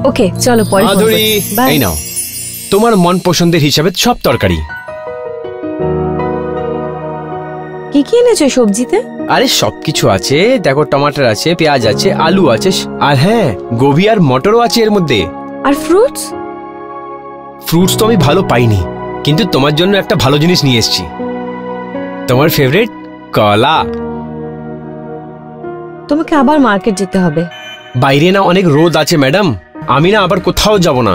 ওকে চলো পরে মাধুরী, এই নাও তোমার মন পছন্দের হিসাবে সব তরকারি। কি কি এনেছো সবজিতে? আরে সবকিছু আছে, দেখো টমাটার আছে, পেঁয়াজ আছে, আলু আছে, আর হ্যাঁ গোবি আর মটরও আছে এর মধ্যে। আর ফ্রুটস? ফ্রুটস তো আমি ভালো পাইনি, কিন্তু তোমার জন্য একটা ভালো জিনিস নিয়ে এসেছি, তোমার ফেভারিট কলা। তোমাকে আবার মার্কেট যেতে হবে। বাইরে না অনেক রোদ আছে ম্যাডাম, আমি না আবার কোথাও যাব না।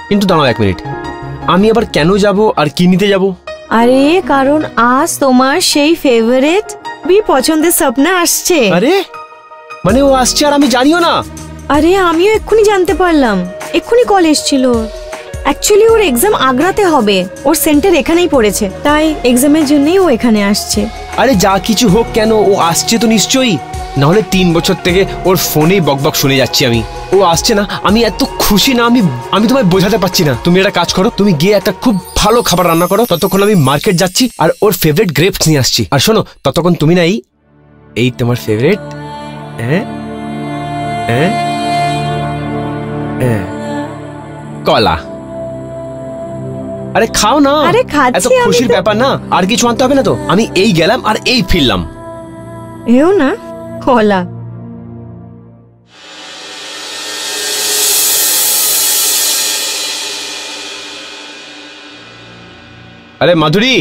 কিন্তু দাঁড়াও 1 মিনিট, আমি আবার কেন যাব আর কি নিতে যাব? আরে কারণ আজ তোমার সেই ফেভারিট বি পছন্দের স্বপ্না আসছে। আরে মানে ও আসছে আর আমি জানিও না? আরে আমিও এক্ষুনি জানতে পারলাম, এক্ষুনি কল এসেছিল। অ্যাকচুয়ালি ওর এক্সাম আগ্রাতে হবে, ওর সেন্টার এখানেই পড়েছে, তাই এক্সামের জন্যই ও এখানে আসছে। আরে যা কিছু হোক কেন, ও আসছে তো নিশ্চয়ই, নাহলে 3 বছর থেকে ওর ফোনেই বকবক শুনে যাচ্ছি আমি। ও আসছে না, আমি এত খুশি না, আমি তোমায় বোঝাতে পারছি না। তুমি একটা কাজ করো, তুমি গিয়ে একটা খুব ভালো খাবার রান্না করো, ততক্ষণ আমি মার্কেট যাচ্ছি আর ওর ফেভারিট গ্রেপস নিয়ে আসছি। আর শোনো, ততক্ষণ তুমি না এই তোমার ফেভারিট কলা, আরে খাও না। আরে খাচ্ছি, এত খুশির ব্যাপার না, আর কিছু আনতে হবে না তো। আমি এই গেলাম আর এই ফিরলাম। এও না কলা। আরে মাধুরী,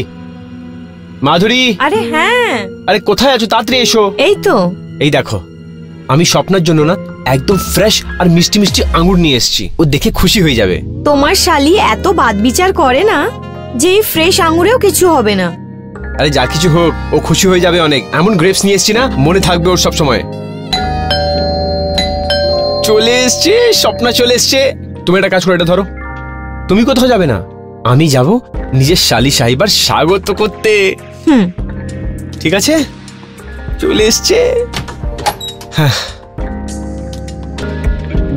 মাধুরী। আরে হ্যাঁ, আরে কোথায় আছো, তাড়াতাড়ি এসো। এই তো। এই দেখো, আমি স্বপ্নের জন্য না একদম ফ্রেশ আর মিষ্টি মিষ্টি আঙ্গুর নিয়ে এসেছি, ও দেখে খুশি হয়ে যাবে। তোমার শালি এত বাদ বিচার করে না যে এই ফ্রেশ আঙ্গুরেও কিছু হবে না। আরে যা কিছু হোক, ও খুশি হয়ে যাবে অনেক। এমন গ্রেপস নিয়ে এসেছি না, মনে থাকবে ওর সব সময়। চলে এসছে স্বপ্না, চলে এসছে। তুমি একটা কাজ করে এটা ধরো। তুমি কোথাও যাবে না, আমি যাব নিজের শালি সাহিবার স্বাগত করতে। ঠিক আছে, চলে এসছে।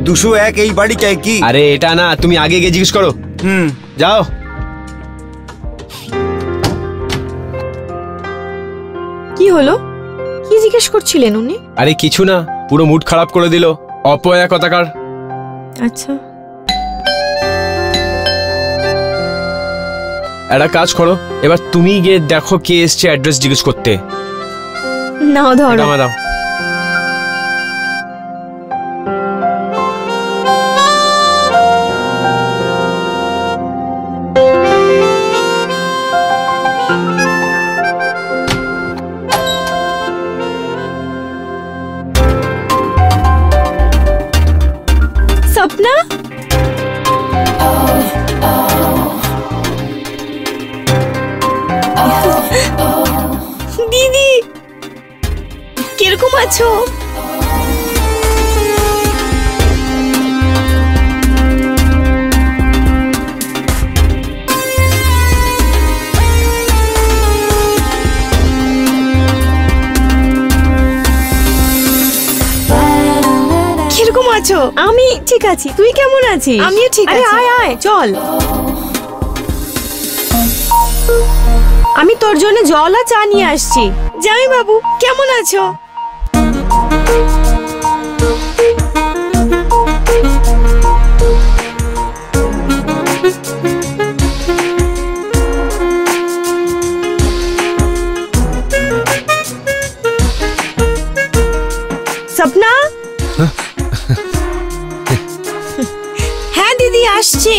201 এই বাড়ি চাই কি? আরে এটা না, তুমি আগে গিয়ে জিজ্ঞেস করো। যাও। কি হলো, কি জিজ্ঞেস করছিলেন উনি? আরে কিছু না, পুরো মুড খারাপ করে দিল অপয়া কথাকার। আচ্ছা, একটা কাজ করো, এবার তুমি গিয়ে দেখো কে এসছে অ্যাড্রেস জিজ্ঞেস করতে। নাও ধরো। দাও। স্বপ্না, দিদি কিরকম আছো? কিরকম আছো? আমি ঠিক আছি, তুই কেমন আছিস? আমিও ঠিক আছি। আয় আয় চল, আমি তোর জন্য জল আর চা নিয়ে আসছি। জামাই বাবু কেমন আছো? স্বপ্না। হ্যাঁ দিদি আসছি।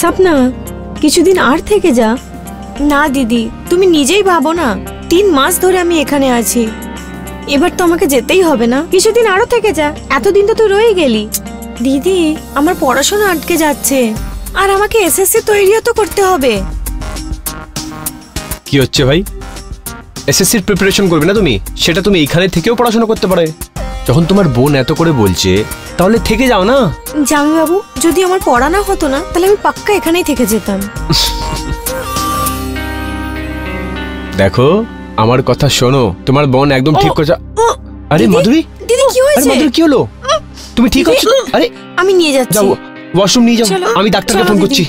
স্বপ্না কিছুদিন আর থেকে যা। না দিদি, তুমি নিজেই ভাবো না, 3 মাস ধরে আমি এখানে আছি, এবার তো আমাকে যেতেই হবে না। কিছুদিন আরো থেকে যা, এতদিন তো তুই রয়ে গেলি। দিদি আমার পড়াশোনা আটকে যাচ্ছে, আর আমাকে এসএসসি তৈরিও তো করতে হবে। কি হচ্ছে ভাই, এসএসসির প্রিপারেশন করবে না তুমি? সেটা তুমি এইখানে থেকেও পড়াশোনা করতে পারে। যখন তোমার বোন এত করে বলছে, তাহলে থেকে যাও না। জামাই বাবু, যদি আমার পড়া না হতো না, তাহলে আমি পাক্কা এখানেই থেকে যেতাম। দেখো আমার কথা শোনো, তোমার বোন একদম ঠিক করছে। আরে মাধুরী, দিদি কি হয়েছে? মাধুরী কি হলো? তুমি ঠিক আছো? আরে আমি নিয়ে যাচ্ছি। যাও ওয়াশরুম নিয়ে যাও, আমি ডাক্তারকে ফোন করছি।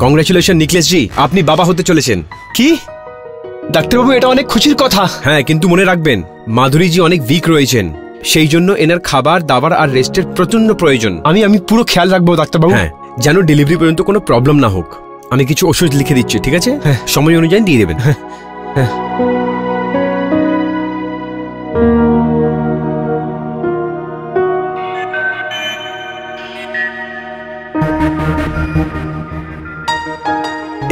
কংগ্রেচুলেশন নিকলেশ জি, আপনি বাবা হতে চলেছেন। কি ডাক্তারবাবু, এটা অনেক খুশির কথা। হ্যাঁ, কিন্তু মনে রাখবেন মাধুরী জি অনেক উইক রয়েছেন, সেই জন্য এনার খাবার দাবার আর রেস্টের প্রচন্ড প্রয়োজন। আমি পুরো খেয়াল রাখবো ডাক্তারবাবু। হ্যাঁ, যেন ডেলিভারি পর্যন্ত কোনো প্রবলেম না হোক। আমি কিছু ওষুধ লিখে দিচ্ছি, ঠিক আছে? হ্যাঁ, সময় অনুযায়ী দিয়ে দেবেন। হ্যাঁ হ্যাঁ।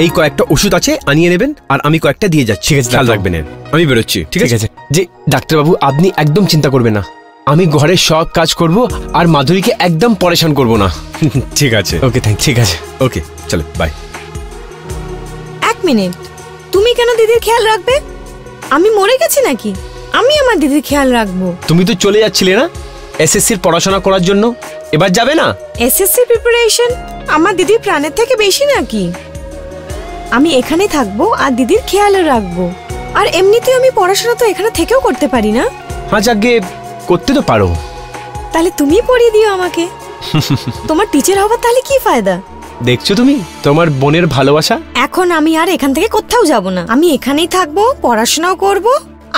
এই কয়েকটা ওষুধ আছে, আনিয়ে নেবেন, আর আমি কয়েকটা দিয়ে যাচ্ছি। ঠিক আছে, খেয়াল রাখবেন। আমি বেরোচ্ছি, ঠিক আছে? জি ডাক্তারবাবু, আপনি একদম চিন্তা করবেন না, আমি ঘরের সব কাজ করব আর মাধুরীকে একদম পরেশান করব না। ঠিক আছে, ওকে থ্যাংক। ঠিক আছে, ওকে চলো, বাই। এক মিনিট, তুমি কেন দিদির খেয়াল রাখবে? আমি মরে গেছি নাকি? আমি আমার দিদির খেয়াল রাখবো। তুমি তো চলে যাচ্ছিলে না এসএসসির পড়াশোনা করার জন্য, এবার যাবে না? এসএসসি প্রিপারেশন আমার দিদির প্রাণের থেকে বেশি নাকি? আমি এখানে থাকবো আর দিদির খেয়ালও রাখবো। আর এমনিতে আমি পড়াশোনা তো এখানে থেকেও করতে পারি না? হ্যাঁ, যাকে করতে তো পারো। তাহলে তুমি পড়িয়ে দিও আমাকে। তোমার টিচার হবার তাহলে কি ফায়দা? দেখছো তুমি তোমার বোনের ভালোবাসা। এখন আমি আর এখান থেকে কোথাও যাব না, আমি এখানেই থাকবো, পড়াশোনাও করব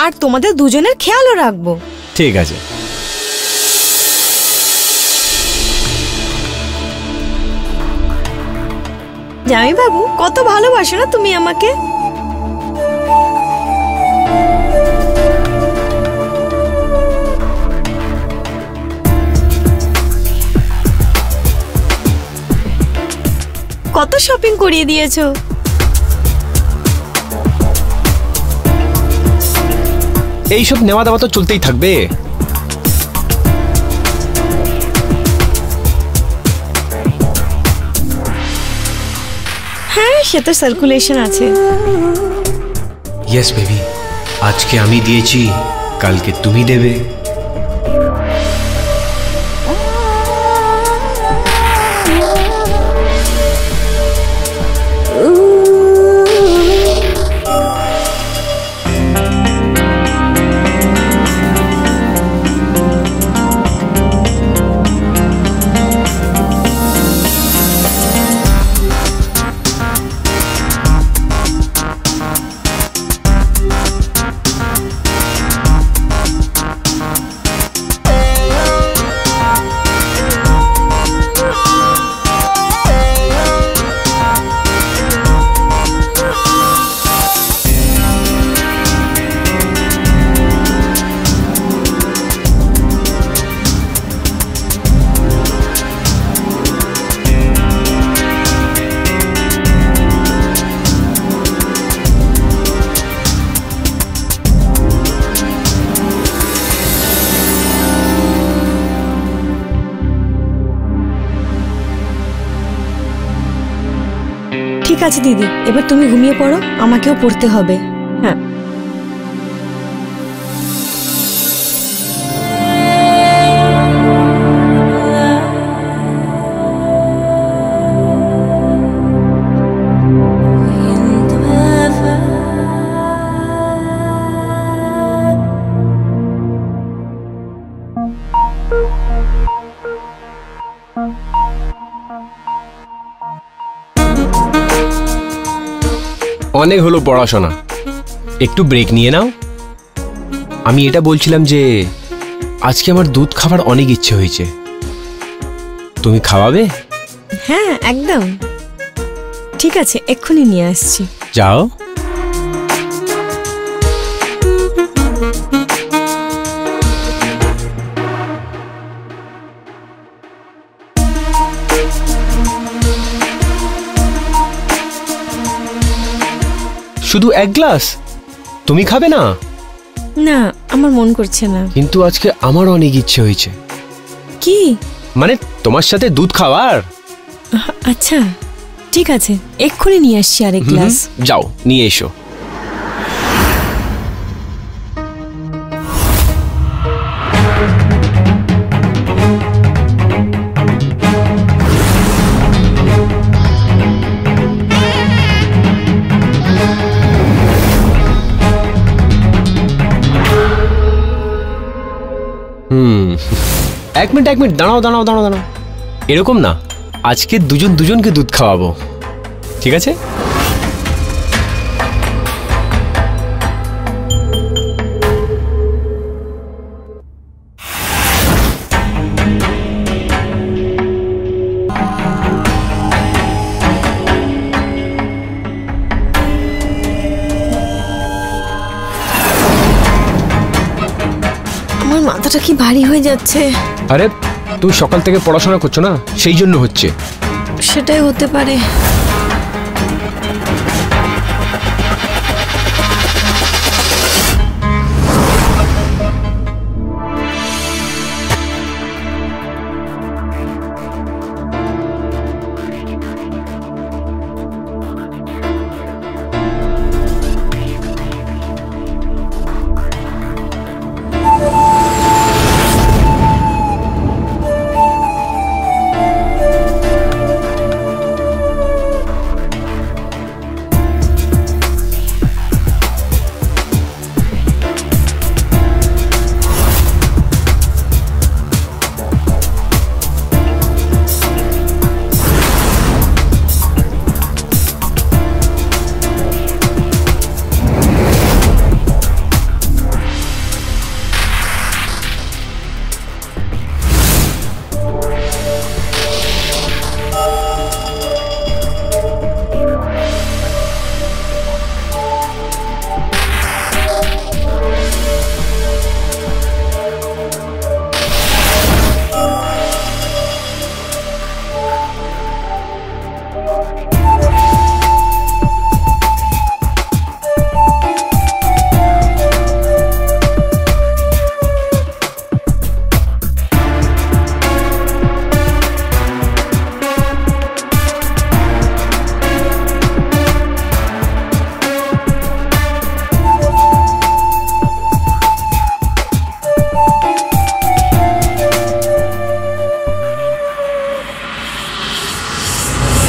আর তোমাদের দুজনের খেয়ালও রাখবো। ঠিক আছে। জামাই বাবু, কত ভালোবাসো না তুমি আমাকে। কত শপিং করিয়ে দিয়েছো। এইসব নেওয়া দেওয়া তো চলতেই থাকবে। হ্যাঁ, সে তো সার্কুলেশন আছে। ইয়েস বেবি, আজকে আমি দিয়েছি, কালকে তুমি দেবে। ঠিক আছে দিদি, এবার তুমি ঘুমিয়ে পড়ো, আমাকেও পড়তে হবে। হ্যাঁ। অনেক হলো পড়াশোনা, একটু ব্রেক নিয়ে নাও। আমি এটা বলছিলাম যে আজকে আমার দুধ খাবার অনেক ইচ্ছে হয়েছে, তুমি খাওয়াবে? হ্যাঁ একদম ঠিক আছে, এক্ষুনি নিয়ে আসছি। যাও। শুধু 1 গ্লাস? তুমি খাবে না? না, আমার মন করছে না। কিন্তু আজকে আমার অনেক ইচ্ছে হয়েছে। কি? মানে তোমার সাথে দুধ খাওয়ার। আচ্ছা ঠিক আছে, এক্ষুনি নিয়ে আসছি আরেক গ্লাস। যাও নিয়ে এসো। এক মিনিট দাঁড়াও। এরকম না, আজকে দুজনকে দুধ খাওয়াবো, ঠিক আছে? আমার মাথাটা কি ভারী হয়ে যাচ্ছে। আরে তুমি সকাল থেকে পড়াশোনা করছো না, সেই জন্য হচ্ছে। সেটাই হতে পারে।